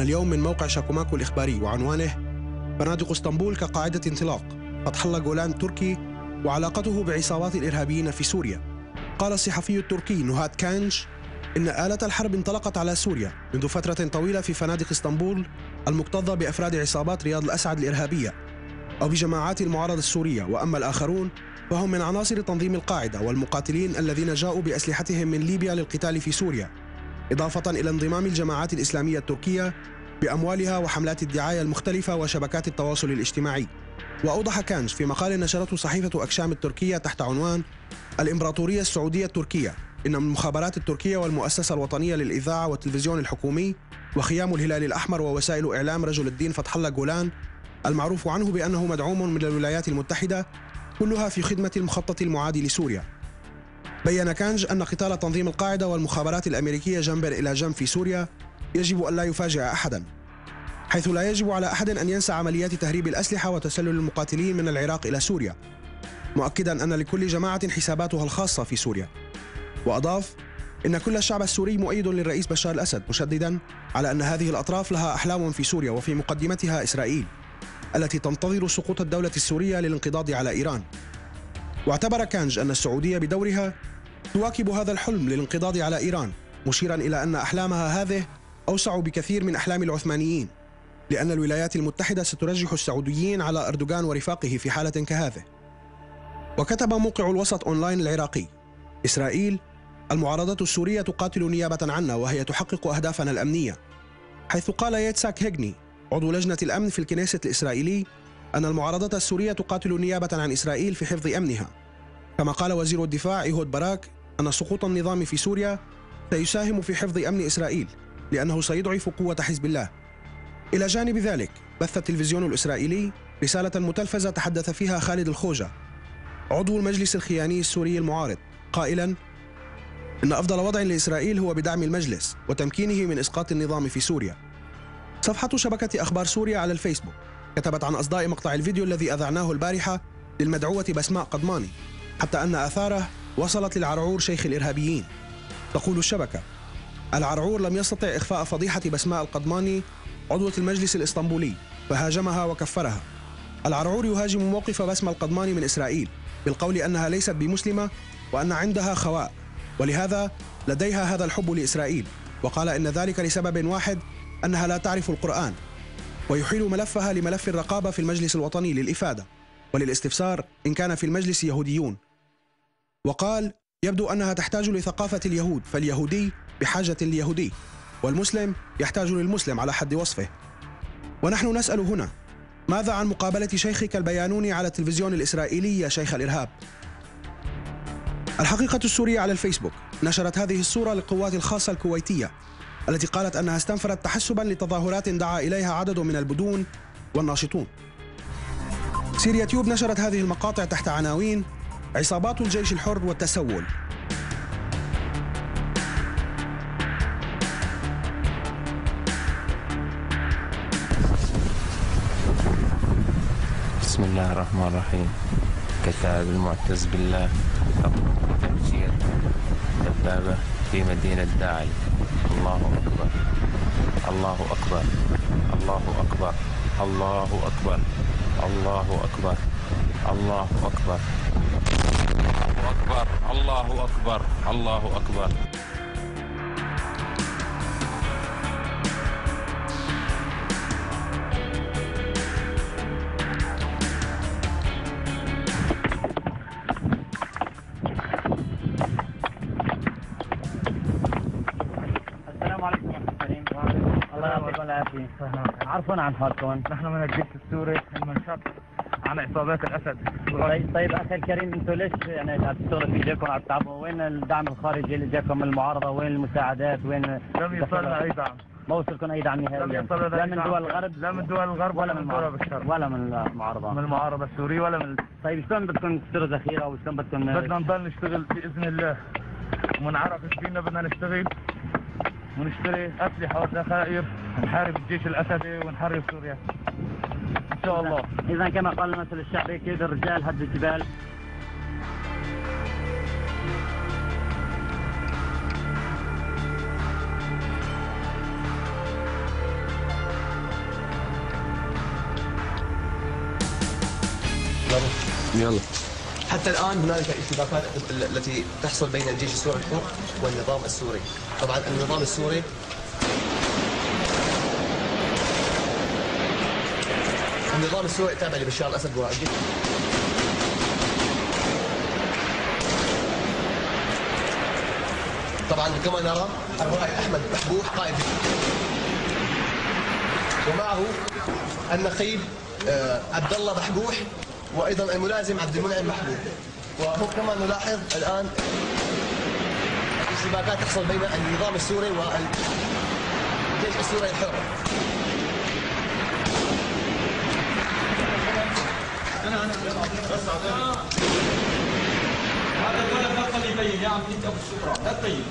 اليوم من موقع شاكوماكو الإخباري وعنوانه: فنادق اسطنبول كقاعدة انطلاق، فتح الله جولان تركي وعلاقته بعصابات الإرهابيين في سوريا. قال الصحفي التركي نهاد كانج إن آلة الحرب انطلقت على سوريا منذ فترة طويلة في فنادق اسطنبول المكتظة بأفراد عصابات رياض الأسعد الإرهابية أو بجماعات المعارضة السورية، وأما الآخرون فهم من عناصر تنظيم القاعدة والمقاتلين الذين جاءوا بأسلحتهم من ليبيا للقتال في سوريا، إضافة إلى انضمام الجماعات الإسلامية التركية بأموالها وحملات الدعاية المختلفة وشبكات التواصل الاجتماعي. وأوضح كانج في مقال نشرته صحيفة أكشام التركية تحت عنوان الإمبراطورية السعودية التركية إن المخابرات التركية والمؤسسة الوطنية للإذاعة والتلفزيون الحكومي وخيام الهلال الأحمر ووسائل إعلام رجل الدين فتح الله جولان المعروف عنه بأنه مدعوم من الولايات المتحدة كلها في خدمة المخطط المعادي لسوريا. بيّن كانج أن قتال تنظيم القاعدة والمخابرات الأمريكية جنبا إلى جنب في سوريا يجب أن لا يفاجئ أحدا، حيث لا يجب على أحد أن ينسى عمليات تهريب الأسلحة وتسلل المقاتلين من العراق إلى سوريا، مؤكدا أن لكل جماعة حساباتها الخاصة في سوريا. وأضاف إن كل الشعب السوري مؤيد للرئيس بشار الأسد، مشددا على أن هذه الأطراف لها أحلام في سوريا وفي مقدمتها إسرائيل التي تنتظر سقوط الدولة السورية للانقضاض على إيران. واعتبر كانج أن السعودية بدورها تواكب هذا الحلم للانقضاض على إيران، مشيرا إلى أن أحلامها هذه أوسع بكثير من أحلام العثمانيين، لأن الولايات المتحدة سترجح السعوديين على أردوغان ورفاقه في حالة كهذه. وكتب موقع الوسط أونلاين العراقي: إسرائيل المعارضة السورية تقاتل نيابة عنا وهي تحقق أهدافنا الأمنية، حيث قال يتساك هيغني عضو لجنة الأمن في الكنيست الإسرائيلي أن المعارضة السورية تقاتل نيابة عن إسرائيل في حفظ أمنها. كما قال وزير الدفاع إيهود باراك أن سقوط النظام في سوريا سيساهم في حفظ أمن إسرائيل لأنه سيضعف قوة حزب الله. إلى جانب ذلك بث التلفزيون الإسرائيلي رسالة متلفزة تحدث فيها خالد الخوجة عضو المجلس الخياني السوري المعارض، قائلا إن أفضل وضع لإسرائيل هو بدعم المجلس وتمكينه من إسقاط النظام في سوريا. صفحة شبكة أخبار سوريا على الفيسبوك كتبت عن أصداء مقطع الفيديو الذي أذعناه البارحة للمدعوة بسماء قضماني، حتى أن آثاره وصلت للعرعور شيخ الإرهابيين. تقول الشبكة: العرعور لم يستطع إخفاء فضيحة بسماء القضماني عضوة المجلس الإسطنبولي فهاجمها وكفرها. العرعور يهاجم موقف بسمة القضماني من إسرائيل بالقول أنها ليست بمسلمة وأن عندها خواء، ولهذا لديها هذا الحب لإسرائيل، وقال إن ذلك لسبب واحد: أنها لا تعرف القرآن، ويحيل ملفها لملف الرقابة في المجلس الوطني للإفادة وللاستفسار إن كان في المجلس يهوديون. وقال: يبدو أنها تحتاج لثقافة اليهود، فاليهودي بحاجة لليهودي، والمسلم يحتاج للمسلم على حد وصفه. ونحن نسأل هنا: ماذا عن مقابلة شيخك البيانوني على التلفزيون الإسرائيلي يا شيخ الإرهاب؟ الحقيقة السورية على الفيسبوك نشرت هذه الصورة للقوات الخاصة الكويتية التي قالت أنها استنفرت تحسبا لتظاهرات دعا إليها عدد من البدون والناشطون. سيريا تيوب نشرت هذه المقاطع تحت عناوين: عصابات الجيش الحر والتسول. بسم الله الرحمن الرحيم. كتاب المعتز بالله تفجير دبابة في مدينة داعي. الله أكبر، الله أكبر، الله أكبر، الله أكبر، الله أكبر، الله أكبر، الله أكبر، الله أكبر. عرفونا عن حالكم. نحن من الجيش السوري المنشط عن عصابات الاسد. طيب اخي الكريم، انتم ليش يعني عم تشتغلوا في ايديكم عم تتعبوا؟ وين الدعم الخارجي اللي جاكم من المعارضه؟ وين المساعدات؟ وين لم يصلنا اي دعم. ما وصلكم اي دعم نهائيا؟ لم يصلنا لا من دول الغرب، لا من دول الغرب ولا من دول الشرق ولا من المعارضه. من المعارضه السوريه ولا من. طيب شلون بدكم تشتروا ذخيره وشلون بدكم؟ بدنا نضل نشتغل باذن الله، ومن عرف فينا بدنا نشتغل ونشتري اسلحه وذخائر نحارب الجيش الاسدي ونحرر سوريا ان شاء الله. اذا كما قال المثل الشعبي: كيد الرجال هد الجبال. يلا. حتى الآن هنالك اشتباكات التي تحصل بين الجيش السوري الحر والنظام السوري. طبعا النظام السوري تابع لبشار الأسد والجيش. طبعا كما نرى الرائد أحمد محبوح قائد، ومعه النقيب عبد الله محبوح، وأيضا الملازم عبد المنعم محبوح. وهو كما نلاحظ الآن اشتباكات تحصل بين النظام السوري والجيش السوري الحر. هذا الولد بطل يبين يا عم انت ابو الشبرا لا تبين.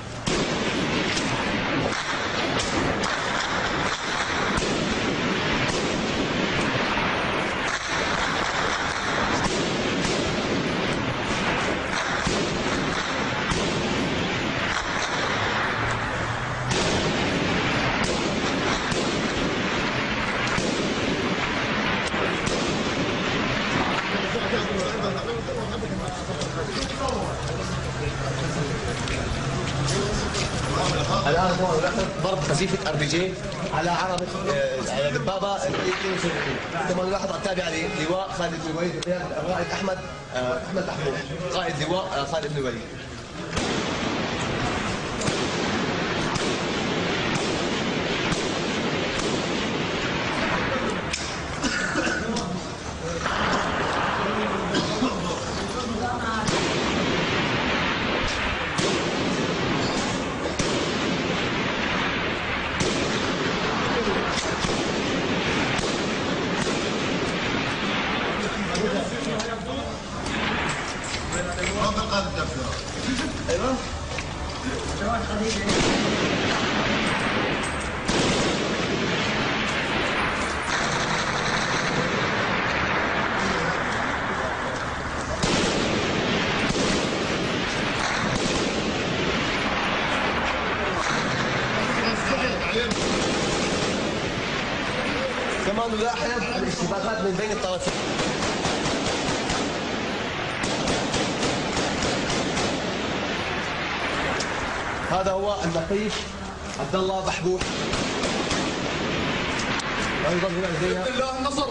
الآن ضرب قذيفة RPG على عربة على دبابة 72. كما نلاحظ التابعة للواء خالد بن الوليد بقيادة الرائد أحمد محمود قائد لواء خالد بن الوليد. كما نلاحظ الاشتباكات من بين الطرفين. هذا هو النقيب عبد الله محبوح. بإذن الله النصر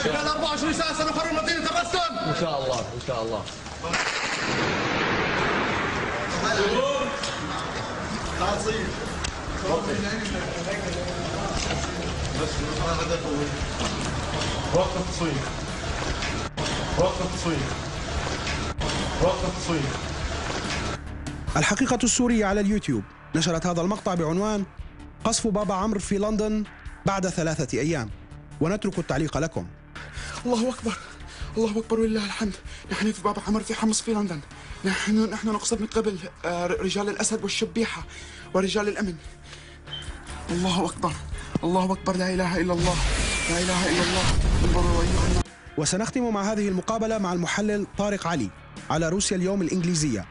خلال 24 ساعة سنحرر مدينة الرسام إن شاء الله إن شاء الله. وقت التصوير وقت التصوير وقت التصوير. الحقيقة السورية على اليوتيوب نشرت هذا المقطع بعنوان قصف بابا عمرو في لندن بعد 3 أيام، ونترك التعليق لكم. الله أكبر الله أكبر ولله الحمد. نحن في بابا عمرو في حمص في لندن. نحن نقصف من قبل رجال الأسد والشبيحة ورجال الأمن. الله أكبر الله أكبر. لا إله إلا الله لا إله إلا الله. وسنختم مع هذه المقابلة مع المحلل طارق علي على روسيا اليوم الإنجليزية،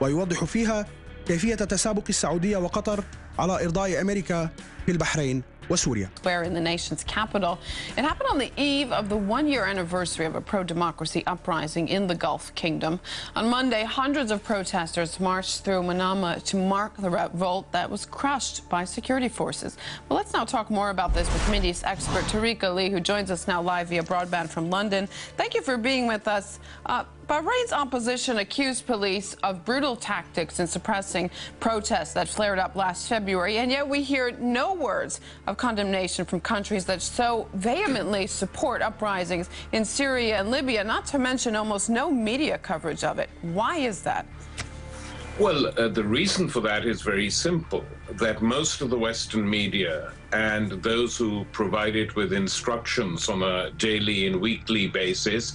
ويوضح فيها كيفية تسابق السعودية وقطر على إرضاء أمريكا في البحرين وسوريا. Where in the nation's capital. It happened on the eve of the 1-year anniversary of a pro-democracy uprising in the Gulf Kingdom. On Monday, hundreds of protesters marched through Manama to mark the revolt that was crushed by security forces. Well, let's now talk more about this with Middle East expert Tariqa Lee, who joins us now live via broadband from London. Thank you for being with us. Bahrain's opposition accused police of brutal tactics in suppressing protests that flared up last February, and yet we hear no words of condemnation from countries that so vehemently support uprisings in Syria and Libya, not to mention almost no media coverage of it. Why is that? Well, the reason for that is very simple, that most of the Western media and those who provide it with instructions on a daily and weekly basis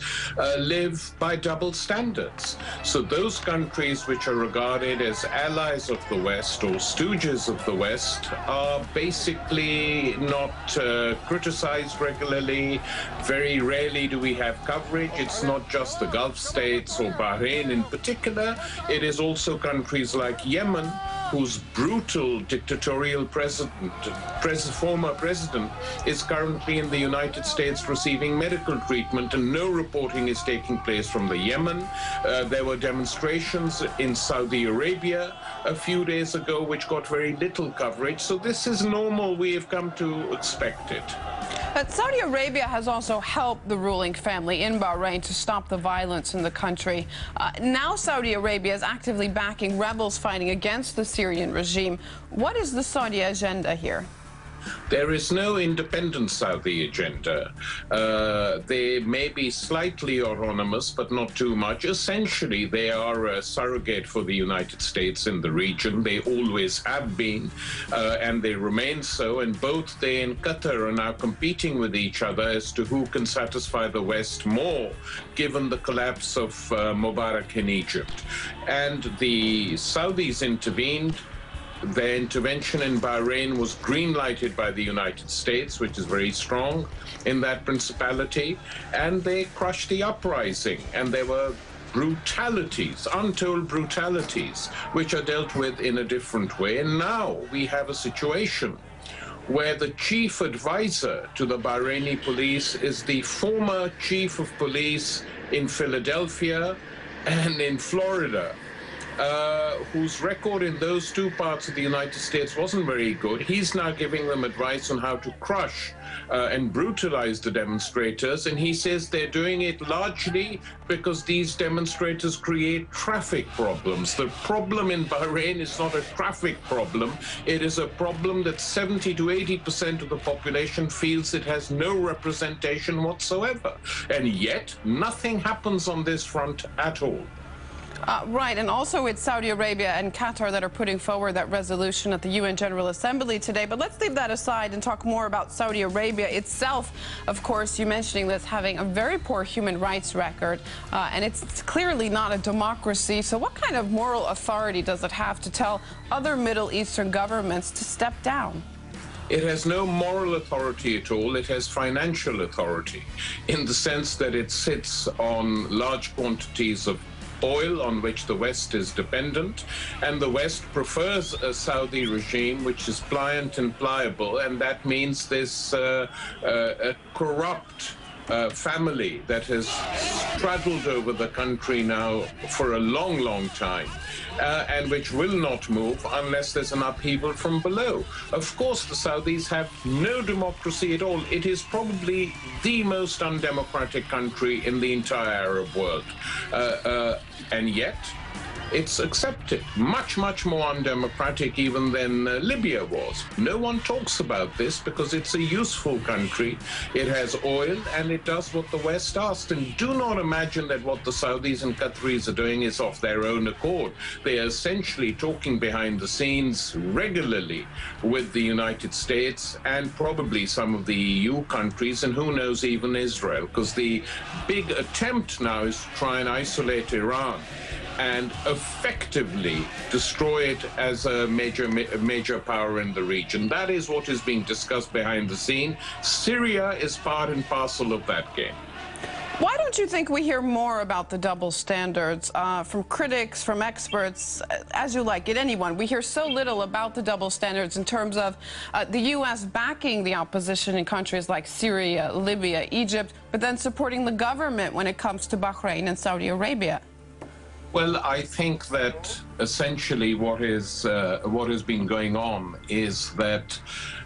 live by double standards. So those countries which are regarded as allies of the West or stooges of the West are basically not criticized regularly. Very rarely do we have coverage. It's not just the Gulf states or Bahrain in particular. It is also countries like Yemen whose brutal dictatorial former president is currently in the United States receiving medical treatment, and no reporting is taking place from the Yemen. There were demonstrations in Saudi Arabia a few days ago which got very little coverage. So this is normal. We have come to expect it. But Saudi Arabia has also helped the ruling family in Bahrain to stop the violence in the country. Now Saudi Arabia is actively backing rebels fighting against the Syrian regime. What is the Saudi agenda here? There is no independent Saudi agenda. They may be slightly autonomous, but not too much. Essentially, they are a surrogate for the United States in the region. They always have been, and they remain so. And both they and Qatar are now competing with each other as to who can satisfy the West more, given the collapse of Mubarak in Egypt. And the Saudis intervened. Their intervention in Bahrain was green-lighted by the United States, which is very strong in that principality, and they crushed the uprising. And there were brutalities, untold brutalities, which are dealt with in a different way. And now we have a situation where the chief advisor to the Bahraini police is the former chief of police in Philadelphia and in Florida, whose record in those two parts of the United States wasn't very good. He's now giving them advice on how to crush and brutalize the demonstrators, and he says they're doing it largely because these demonstrators create traffic problems. The problem in Bahrain is not a traffic problem. It is a problem that 70 to 80% of the population feels it has no representation whatsoever. And yet, nothing happens on this front at all. Right, and also it's Saudi Arabia and Qatar that are putting forward that resolution at the UN General Assembly today. But let's leave that aside and talk more about Saudi Arabia itself. Of course, you mentioning this having a very poor human rights record, and it's clearly not a democracy. So what kind of moral authority does it have to tell other Middle Eastern governments to step down? It has no moral authority at all. It has financial authority in the sense that it sits on large quantities of oil on which the West is dependent, and the West prefers a Saudi regime which is pliant and pliable, and that means this a corrupt family that has straddled over the country now for a long, long time, and which will not move unless there's an upheaval from below. Of course, the Saudis have no democracy at all. It is probably the most undemocratic country in the entire Arab world. And yet, it's accepted. Much, much more undemocratic even than Libya was. No one talks about this because it's a useful country. It has oil and it does what the West asked. And do not imagine that what the Saudis and Qataris are doing is of their own accord. They are essentially talking behind the scenes regularly with the United States and probably some of the EU countries, and who knows, even Israel, because the big attempt now is to try and isolate Iran and effectively destroy it as a major power in the region. That is what is being discussed behind the scene. Syria is part and parcel of that game. Why don't you think we hear more about the double standards from critics, from experts, as you like it, anyone? We hear so little about the double standards in terms of the U.S. backing the opposition in countries like Syria, Libya, Egypt, but then supporting the government when it comes to Bahrain and Saudi Arabia. Well, I think that essentially what has been going on is that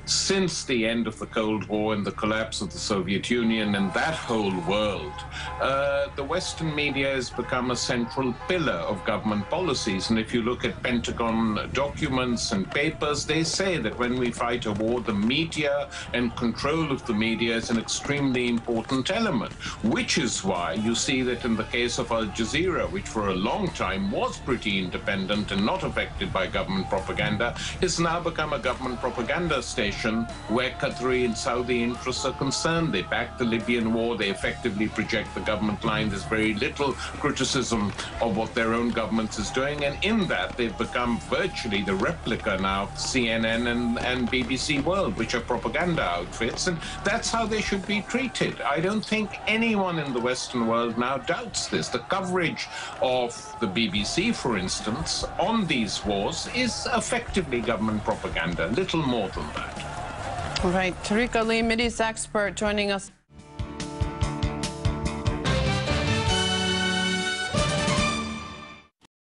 since the end of the Cold War and the collapse of the Soviet Union and that whole world, the Western media has become a central pillar of government policies. And if you look at Pentagon documents and papers, they say that when we fight a war, the media and control of the media is an extremely important element, which is why you see that in the case of Al Jazeera, which for a long time was pretty independent and not affected by government propaganda, has now become a government propaganda station where Qatari and Saudi interests are concerned. They back the Libyan war. They effectively project the government line. There's very little criticism of what their own government is doing. And in that, they've become virtually the replica now of CNN and BBC World, which are propaganda outfits. And that's how they should be treated. I don't think anyone in the Western world now doubts this. The coverage of the BBC, for instance, stance on these wars is effectively government propaganda, little more than that. All right, Tariq Ali, Mideast expert, joining us.